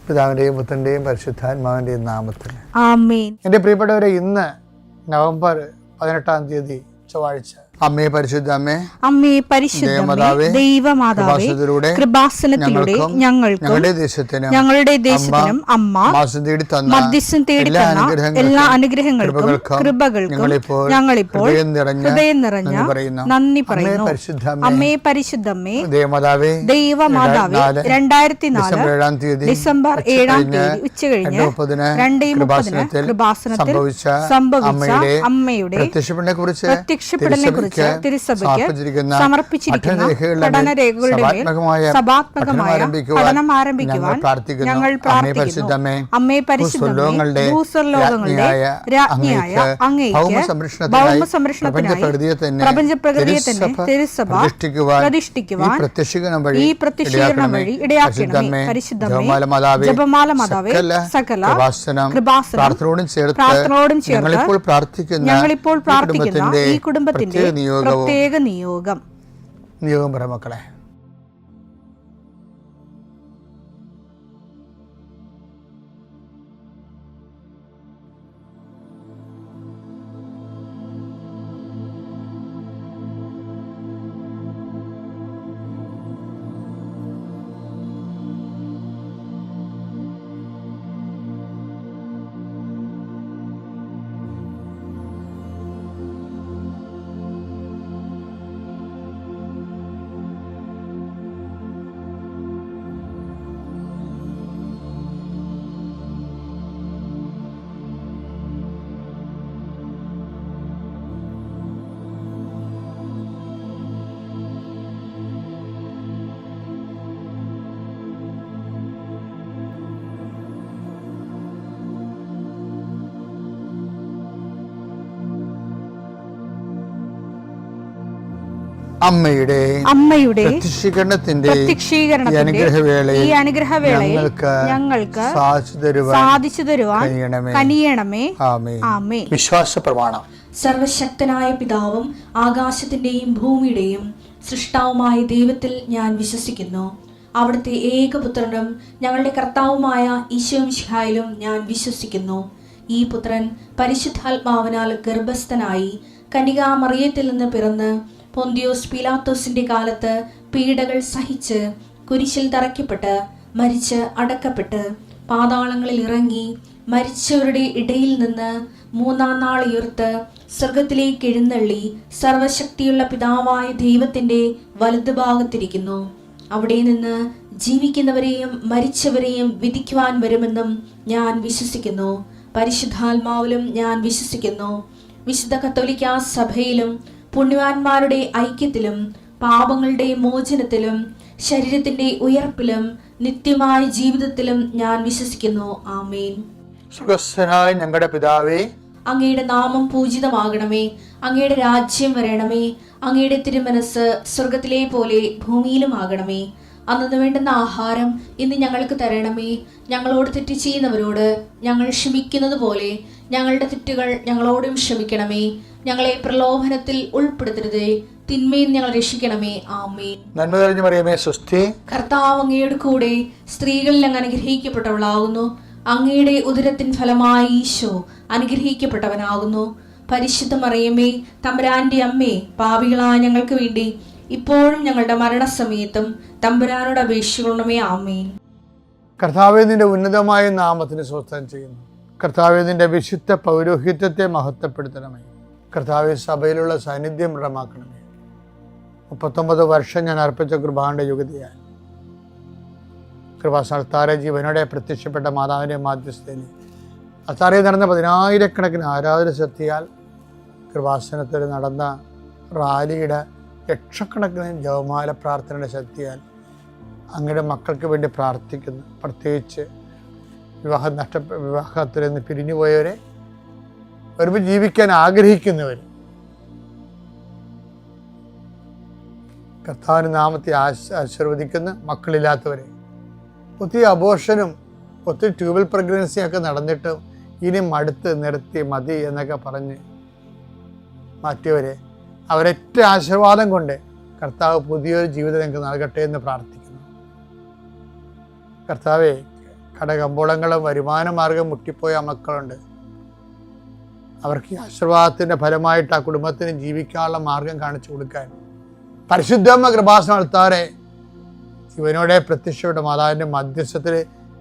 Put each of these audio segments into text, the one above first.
പിതാവിൻ്റെയും പുത്രൻ്റെയും പരിശുദ്ധാത്മാവിൻ്റെയും നാമത്തിൽ ആമേൻ. എൻ്റെ പ്രിയപ്പെട്ടവരെ, ഇന്ന് നവംബർ 18 ചൊവ്വാഴ്ച. അമ്മേ പരിശുദ്ധ അമ്മേ, അമ്മേ പരിശുദ്ധ ദൈവമാതാവേ, കൃപാസനത്തിലൂടെ ഞങ്ങൾക്കും ഞങ്ങളുടെ ദേശത്തിനും അമ്മ മധ്യസ്ഥം തേടി തന്ന എല്ലാ അനുഗ്രഹങ്ങൾക്കും കൃപകൾക്കും ഞങ്ങളിപ്പോൾ ഹൃദയം നിറഞ്ഞ നന്ദി പറയുന്നു. അമ്മേ പരിശുദ്ധമ്മേ ദൈവമാതാവേ, 2004 ഡിസംബർ 7 ഉച്ചകഴിഞ്ഞ് 2:30 കൃപാസനത്തിൽ സംഭവിച്ച അമ്മയുടെ പ്രത്യക്ഷപ്പെടലിനെ കുറിച്ച് തിരുസഭയ്ക്ക് സമർപ്പിച്ചിരിക്കുന്ന പഠനരേഖകളുടെ മേൽ സഭാത്മകമായ പഠനം ആരംഭിക്കുവാൻ ഞങ്ങൾ പ്രാർത്ഥിക്കുന്നു. അമ്മേ പരിശുദ്ധമേ, ഭൂസ്വർലോകങ്ങളുടെ രാജ്ഞിയായ അങ്ങേയ്ക്ക് ഭൗമസംരക്ഷണത്തിനായി പ്രപഞ്ചപ്രകൃതിയെ തന്നെ തിരുസഭ പ്രതിഷ്ഠിക്കുവാൻ ഈ പ്രത്യക്ഷീകരണം വഴി ഇടയാക്കണമേ. പരിശുദ്ധമേ, ജപമാല മാതാവേ, സകല കൃപാസനം പ്രാർത്ഥനയോടും ചേർത്ത് ഞങ്ങളിപ്പോൾ പ്രാർത്ഥിക്കുന്ന ഈ കുടുംബത്തിന്റെ പ്രത്യേക നിയോഗം പറ മക്കളെ. അമ്മയുടെ പ്രത്യക്ഷീകരണത്തിന്റെ ഈ അനുഗ്രഹവേളയിൽ ഞങ്ങൾക്ക് സാധിച്ചു തരുവാൻ കനിയണമേ. ആമേൻ. വിശ്വാസ പ്രമാണം. സർവശക്തനായ പിതാവും ആകാശത്തിന്റെയും ഭൂമിയുടെയും സൃഷ്ടാവുമായ ദൈവത്തിൽ ഞാൻ വിശ്വസിക്കുന്നു. അവിടുത്തെ ഏകപുത്രനും ഞങ്ങളുടെ കർത്താവുമായ ഈശോമിശിഹായിലും ഞാൻ വിശ്വസിക്കുന്നു. ഈ പുത്രൻ പരിശുദ്ധാത്മാവിനാൽ ഗർഭസ്ഥനായി കന്യകാമറിയത്തിൽ നിന്ന് പിറന്ന് പൊന്തിയോസ് പീലാത്തോസിന്റെ കാലത്ത് പീഡകൾ സഹിച്ച് കുരിശിൽ തറയ്ക്കപ്പെട്ട് മരിച്ച് അടക്കപ്പെട്ട് പാതാളങ്ങളിൽ ഇറങ്ങി മരിച്ചവരുടെ ഇടയിൽ നിന്ന് 3-ാം നാൾ ഉയർത്ത് സ്വർഗത്തിലേക്ക് എഴുന്നള്ളി സർവശക്തിയുള്ള പിതാവായ ദൈവത്തിന്റെ വലതുഭാഗത്തിരിക്കുന്നു. അവിടെ നിന്ന് ജീവിക്കുന്നവരെയും മരിച്ചവരെയും വിധിക്കുവാൻ വരുമെന്നും ഞാൻ വിശ്വസിക്കുന്നു. പരിശുദ്ധാത്മാവിലും ഞാൻ വിശ്വസിക്കുന്നു. വിശുദ്ധ കത്തോലിക്കാ സഭയിലും പുണ്യവാന്മാരുടെ ഐക്യത്തിലും പാപങ്ങളുടെ മോചനത്തിലും ശരീരത്തിന്റെ ഉയർപ്പിലും നിത്യമായ ജീവിതത്തിലും ഞാൻ വിശ്വസിക്കുന്നു. ആമേൻ. സ്വർഗ്ഗസ്ഥനായ ഞങ്ങളുടെ പിതാവേ, അങ്ങയുടെ നാമം പൂജിതമാകണമേ. അങ്ങയുടെ രാജ്യം വരണമേ. അങ്ങയുടെ തിരുമനസ് സ്വർഗത്തിലെ പോലെ ഭൂമിയിലും ആകണമേ. അന്നു വേണ്ടുന്ന ആഹാരം ഇന്ന് ഞങ്ങൾക്ക് തരണമേ. ഞങ്ങളോട് തെറ്റ് ചെയ്യുന്നവരോട് ഞങ്ങൾ ക്ഷമിക്കുന്നത് പോലെ ഞങ്ങളുടെ തെറ്റുകൾ ഞങ്ങളോടും ക്ഷമിക്കണമേ. ഞങ്ങളെ പ്രലോഭനത്തിൽ ഉൾപ്പെടുത്തരുതേ, തിന്മയിൽ ഞങ്ങൾ രക്ഷിക്കണമേ. ആമേൻ. നന്മ നിറഞ്ഞ മറിയമേ, സ്വസ്തി. കർത്താവ് അങ്ങയുടെ കൂടെ സ്ത്രീകളിൽ അങ്ങ് അനുഗ്രഹിക്കപ്പെട്ടവളാകുന്നു. അങ്ങയുടെ ഉദരത്തിൻ ഫലമായി ഈശോ അനുഗ്രഹിക്കപ്പെട്ടവനാകുന്നു. പരിശുദ്ധ മറിയമേ, തമ്പുരാന്റെ അമ്മേ, പാപികളായ ഞങ്ങൾക്ക് വേണ്ടി ഇപ്പോഴും ഞങ്ങളുടെ മരണസമയത്തും തമ്പുരാനോട് അപേക്ഷിക്കണമേ. ആമേൻ. കർത്താവേ, നിന്റെ ഉന്നതമായ നാമത്തിന് സ്വസ്ഥം ചെയ്യുന്നു. കർത്താവേ, നിന്റെ വിശുദ്ധ പൗരോഹിത്യത്തെ മഹത്വപ്പെടുത്തണമേ. കർത്താവേ, സഭയിലുള്ള സാന്നിധ്യം ദൃഢമാക്കണമേ. 39 വർഷം ഞാൻ അർപ്പിച്ച കൃപാന്റെ യുഗതിയായി കൃപാസ്ഥാന ജീവനോടെ പ്രത്യക്ഷപ്പെട്ട മാതാവിൻ്റെ മാധ്യസ്ഥയിൽ അത്താറയിൽ നടന്ന 10,000-കണക്കിന് ആരാധന ശക്തിയാൽ കൃപാസനത്തിൽ നടന്ന റാലിയുടെ ലക്ഷക്കണക്കിന് ജപമാല പ്രാർത്ഥനയുടെ അങ്ങയുടെ മക്കൾക്ക് വേണ്ടി പ്രാർത്ഥിക്കുന്നു. പ്രത്യേകിച്ച് വിവാഹത്തിൽ നിന്ന് പിരിഞ്ഞുപോയവരെ, ഒരുമിച്ച് ജീവിക്കാൻ ആഗ്രഹിക്കുന്നവർ, കർത്താവിൻ്റെ നാമത്തെ ആശീർവദിക്കുന്ന മക്കളില്ലാത്തവരെ, ഒത്തിരി അബോർഷനും ഒത്തിരി ട്യൂബൽ പ്രഗ്നൻസിയൊക്കെ നടന്നിട്ട് ഇനി മടുത്ത് നിർത്തി മതി എന്നൊക്കെ പറഞ്ഞ് മാറ്റിയവരെ, അവരൊറ്റ ആശീർവാദം കൊണ്ട് കർത്താവ് പുതിയൊരു ജീവിതം ഞങ്ങൾക്ക് നൽകട്ടെ എന്ന് പ്രാർത്ഥിക്കുന്നു. കർത്താവെ, കടകമ്പോളങ്ങളും വരുമാന മാർഗം മുട്ടിപ്പോയ മക്കളുണ്ട്. അവർക്ക് ഈ ആശീർവാദത്തിൻ്റെ ഫലമായിട്ട് ആ കുടുംബത്തിന് ജീവിക്കാനുള്ള മാർഗം കാണിച്ചു കൊടുക്കാൻ പരിശുദ്ധമ്മ കൃപാസനം അൾത്താരെ ഇവനോടെ പ്രത്യക്ഷയുടെ മാതാവിൻ്റെ മധ്യസ്ഥത്തിൽ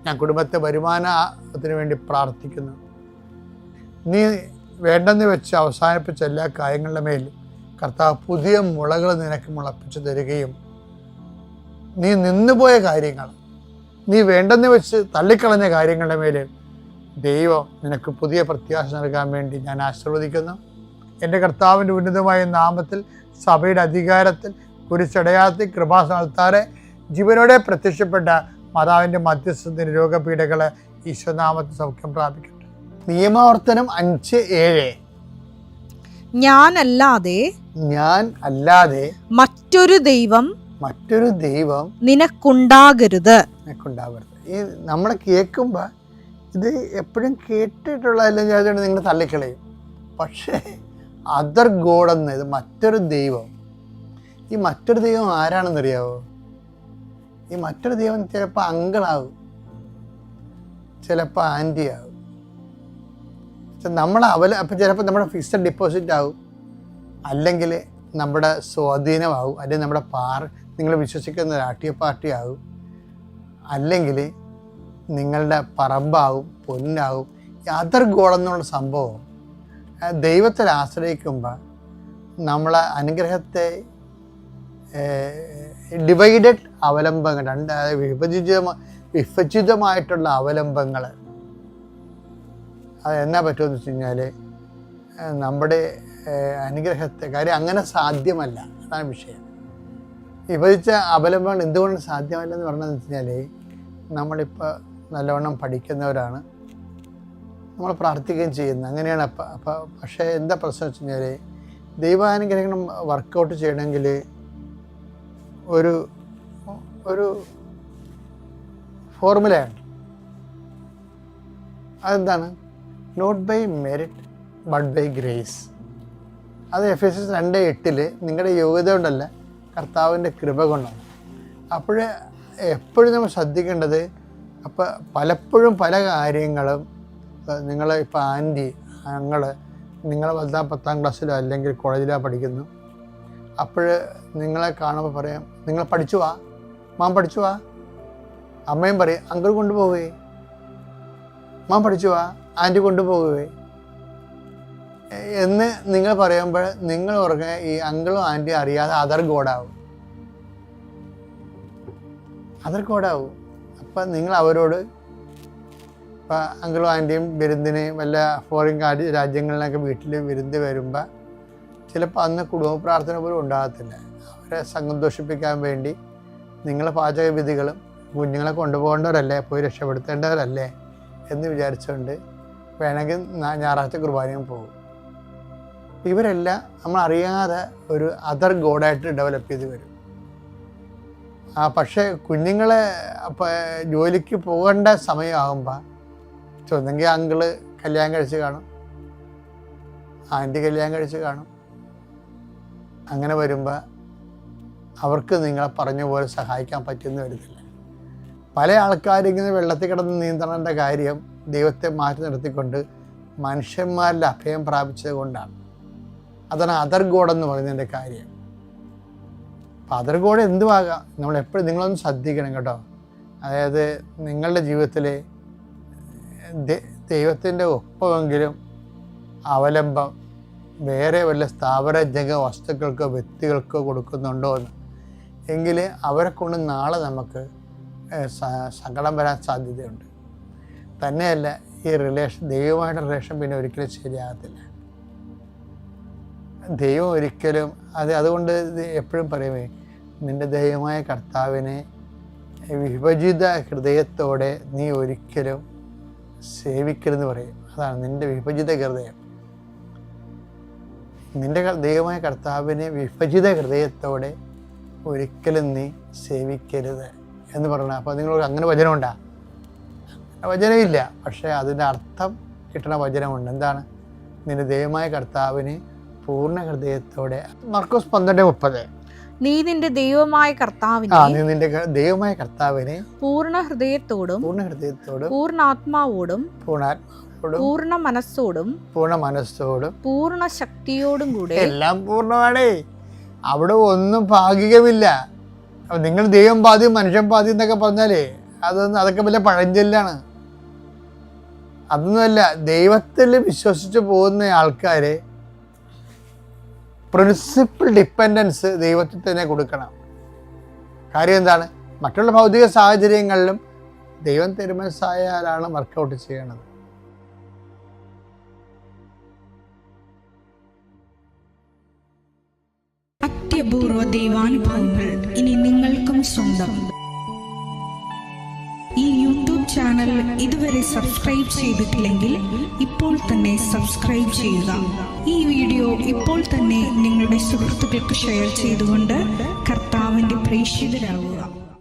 ഞാൻ കുടുംബത്തെ വരുമാനത്തിന് വേണ്ടി പ്രാർത്ഥിക്കുന്നു. നീ വേണ്ടെന്ന് വെച്ച് അവസാനിപ്പിച്ച എല്ലാ കാര്യങ്ങളുടെ മേൽ കർത്താവ് പുതിയ മുളകൾ നിനക്ക് മുളപ്പിച്ച് തരികയും നീ നിന്നുപോയ കാര്യങ്ങൾ, നീ വേണ്ടെന്ന് വെച്ച് തള്ളിക്കളഞ്ഞ കാര്യങ്ങളുടെ മേൽ ദൈവം നിനക്ക് പുതിയ പ്രത്യാശ നൽകാൻ വേണ്ടി ഞാൻ ആശീർവദിക്കുന്നു. എൻ്റെ കർത്താവിൻ്റെ ഉന്നതമായ നാമത്തിൽ സഭയുടെ അധികാരത്തിൽ കുരിശടയാളത്തിൽ കൃപാസനം അൾത്താരെ ജീവനോടെ പ്രത്യക്ഷപ്പെട്ട മാതാവിൻ്റെ മധ്യസ്ഥത്തിന് രോഗപീഠകളെ ഈശ്വരനാമത്തിൽ സൗഖ്യം പ്രാപിക്കട്ടെ. നിയമാവർത്തനം 5:7 ഞാൻ അല്ലാതെ മറ്റൊരു ദൈവം നിനക്കുണ്ടാകരുത്. ഈ നമ്മൾ കേൾക്കുമ്പോൾ ഇത് എപ്പോഴും കേട്ടിട്ടുള്ളതെല്ലാം ചേർത്തിട്ട് നിങ്ങൾ തള്ളിക്കളയും. പക്ഷേ അതർ ഗോഡെന്ന്, ഇത് മറ്റൊരു ദൈവം. ഈ മറ്റൊരു ദൈവം ആരാണെന്നറിയാവോ? ഈ മറ്റൊരു ദൈവം ചിലപ്പോൾ അങ്കിളാവും, ചിലപ്പോൾ ആൻറ്റി ആവും, നമ്മളെ അപ്പം ചിലപ്പോൾ നമ്മുടെ ഫിക്സഡ് ഡിപ്പോസിറ്റ് ആവും, അല്ലെങ്കിൽ നമ്മുടെ സ്വാധീനമാവും, അല്ലെങ്കിൽ നമ്മുടെ നിങ്ങൾ വിശ്വസിക്കുന്ന രാഷ്ട്രീയ പാർട്ടി ആവും, അല്ലെങ്കിൽ നിങ്ങളുടെ പറമ്പാവും, പൊന്നാവും. ഈ അതർ ഗോളെന്നുള്ള സംഭവം ദൈവത്തിൽ ആശ്രയിക്കുമ്പോൾ നമ്മളെ അനുഗ്രഹത്തെ ഡിവൈഡഡ് അവലംബങ്ങൾ, വിഭജിതമായിട്ടുള്ള അവലംബങ്ങൾ, അത് എന്നാ പറ്റുമെന്ന് വെച്ച് കഴിഞ്ഞാൽ നമ്മുടെ അനുഗ്രഹത്തെ കാര്യം അങ്ങനെ സാധ്യമല്ല. അതാണ് വിഷയം. വിഭജിച്ച അവലംബങ്ങൾ എന്തുകൊണ്ട് സാധ്യമല്ലെന്ന് പറഞ്ഞതെന്ന് വെച്ച് കഴിഞ്ഞാൽ നമ്മളിപ്പോൾ നല്ലവണ്ണം പഠിക്കുന്നവരാണ്, നമ്മൾ പ്രാർത്ഥിക്കുകയും ചെയ്യുന്നത്, അങ്ങനെയാണ്. പക്ഷേ എന്താ പ്രശ്നം വെച്ച് കഴിഞ്ഞാൽ ദൈവാനുഗ്രഹം വർക്കൗട്ട് ചെയ്യണമെങ്കിൽ ഒരു ഫോർമുലയാണ്. അതെന്താണ്? Not by merit but by grace. അത് Ephesians 2:8 നിങ്ങളുടെ യോഗ്യത കൊണ്ടല്ല, കർത്താവിൻ്റെ കൃപ കൊണ്ടാണ്. അപ്പോൾ എപ്പോഴും നമ്മൾ ശ്രദ്ധിക്കേണ്ടത്, അപ്പോൾ പലപ്പോഴും പല കാര്യങ്ങളും നിങ്ങൾ ഇപ്പോൾ ആൻറ്റി നിങ്ങൾ 10ാം ക്ലാസ്സിലോ അല്ലെങ്കിൽ കോളേജിലോ പഠിക്കുന്നു. അപ്പോൾ നിങ്ങളെ കാണുമ്പോൾ പറയാം, നിങ്ങൾ പഠിച്ചു വാ, മാം പഠിച്ചു വാ. അമ്മയും പറയും, അങ്കിൾ കൊണ്ടുപോവേ, മാം പഠിച്ചു വാ, ആൻറ്റി കൊണ്ടുപോകുവേ എന്ന് നിങ്ങൾ പറയുമ്പോൾ നിങ്ങൾ ഓർക്കുക ഈ അങ്കിളും ആൻറ്റിയും അറിയാതെ അതർ ഗോഡാവും. അപ്പം നിങ്ങൾ അവരോട് ഇപ്പം അങ്കിളും ആൻറ്റിയും വിരുന്നിന് വല്ല ഫോറിൻ രാജ്യങ്ങളിലൊക്കെ വീട്ടിൽ വിരുന്ന് വരുമ്പോൾ ചിലപ്പോൾ അന്ന് കുടുംബ പ്രാർത്ഥന പോലും ഉണ്ടാകത്തില്ല. അവരെ സന്തോഷിപ്പിക്കാൻ വേണ്ടി നിങ്ങളെ പാചകവിധികളും കുഞ്ഞുങ്ങളെ കൊണ്ടുപോകേണ്ടവരല്ലേ, പോയി രക്ഷപ്പെടുത്തേണ്ടവരല്ലേ എന്ന് വിചാരിച്ചുകൊണ്ട് വേണമെങ്കിൽ ഞായറാഴ്ച കുർബാനയും പോകും. ഇവരെല്ലാം നമ്മളറിയാതെ ഒരു അതർ ഗോഡായിട്ട് ഡെവലപ്പ് ചെയ്ത് വരും. പക്ഷേ കുഞ്ഞുങ്ങളെ ജോലിക്ക് പോകേണ്ട സമയമാകുമ്പോൾ ഒന്നെങ്കിൽ അങ്കിള് കല്യാണം കഴിച്ച് കാണും, ആൻറ്റി കല്യാണം കഴിച്ച് കാണും. അങ്ങനെ വരുമ്പോൾ അവർക്ക് നിങ്ങളെ പറഞ്ഞ പോലെ സഹായിക്കാൻ പറ്റുമെന്ന് വരുന്നില്ല. പല ആൾക്കാരിങ്ങനെ വെള്ളത്തിൽ കിടന്ന് നീന്തണേണ്ട കാര്യം ദൈവത്തെ മാറ്റി നിർത്തിക്കൊണ്ട് മനുഷ്യന്മാരിൽ അഭയം പ്രാപിച്ചത് കൊണ്ടാണ്. അതാണ് അതർ ഗോഡെന്ന് പറയുന്നതിൻ്റെ കാര്യം. അപ്പം അതർ ഗോഡ് എന്തുവാകാം, നമ്മളെപ്പോഴും നിങ്ങളൊന്ന് ശ്രദ്ധിക്കണം കേട്ടോ. അതായത് നിങ്ങളുടെ ജീവിതത്തിൽ ദൈവത്തിൻ്റെ ഒപ്പമെങ്കിലും അവലംബം വേറെ വല്ല സ്ഥാവരജംഗ വസ്തുക്കൾക്കോ വ്യക്തികൾക്കോ കൊടുക്കുന്നുണ്ടോ എന്ന്. എങ്കിൽ അവരെ കൊണ്ട് നാളെ നമുക്ക് സങ്കടം വരാൻ സാധ്യതയുണ്ട്. തന്നെയല്ല, ഈ ദൈവമായിട്ട് റിലേഷൻ പിന്നെ ഒരിക്കലും ശരിയാകത്തില്ല. ദൈവം ഒരിക്കലും അതുകൊണ്ട് എപ്പോഴും പറയുമേ, നിൻ്റെ ദൈവമായ കർത്താവിനെ വിഭജിത ഹൃദയത്തോടെ നീ ഒരിക്കലും സേവിക്കരുതെന്ന് പറയും. അതാണ് നിൻ്റെ വിഭജിത ഹൃദയം. നിൻ്റെ ദൈവമായ കർത്താവിനെ വിഭജിത ഹൃദയത്തോടെ ഒരിക്കലും നീ സേവിക്കരുത് എന്ന് പറഞ്ഞാൽ. അപ്പോൾ നിങ്ങൾ അങ്ങനെ വചനമുണ്ടാ? വചനമില്ല, പക്ഷേ അതിൻ്റെ അർത്ഥം കിട്ടുന്ന വചനമുണ്ട്. എന്താണ്? നിന്റെ ദൈവമായ കർത്താവിനെ പൂർണ്ണ ഹൃദയത്തോടെ. മർക്കോസ് 12:30 നീ നിന്റെ ദൈവമായ നീ കർത്താവിനെ നിന്റെ ദൈവമായ കർത്താവിനെ പൂർണ്ണ ഹൃദയത്തോടും പൂർണ്ണ ആത്മാവോടും പൂർണ്ണ മനസ്സോടും പൂർണ്ണ ശക്തിയോടും കൂടെ. എല്ലാം പൂർണ്ണമാണേ, അവിടെ ഒന്നും ഭാഗികമില്ല. നിങ്ങൾ ദൈവം പാതി മനുഷ്യൻ പാതി എന്നൊക്കെ പറഞ്ഞാലേ അതൊക്കെ വലിയ പഴഞ്ചൊല്ലാണ്. അതൊന്നുമല്ല. ദൈവത്തിൽ വിശ്വസിച്ച് പോകുന്ന ആൾക്കാരെ പ്രിൻസിപ്പൽ ഡിപ്പെൻഡൻസ് ദൈവത്തിൽ തന്നെ കൊടുക്കണം. കാര്യം എന്താണ്? മറ്റുള്ള ഭൗതിക സാഹചര്യങ്ങളിലും ദൈവം തിരുമനസ്സായാലാണ് വർക്കൗട്ട് ചെയ്യണത്. അത്യപൂർവ ദൈവാനുഭവങ്ങൾ ഇനി നിങ്ങൾക്കും സ്വന്തം. ഈ യൂട്യൂബ് ചാനൽ ഇതുവരെ സബ്സ്ക്രൈബ് ചെയ്തിട്ടില്ലെങ്കിൽ ഇപ്പോൾ തന്നെ സബ്സ്ക്രൈബ് ചെയ്യുക. ഈ വീഡിയോ ഇപ്പോൾ തന്നെ നിങ്ങളുടെ സുഹൃത്തുക്കൾക്ക് ഷെയർ ചെയ്തുകൊണ്ട് കർത്താവിൻ്റെ പ്രേക്ഷിതരാകുക.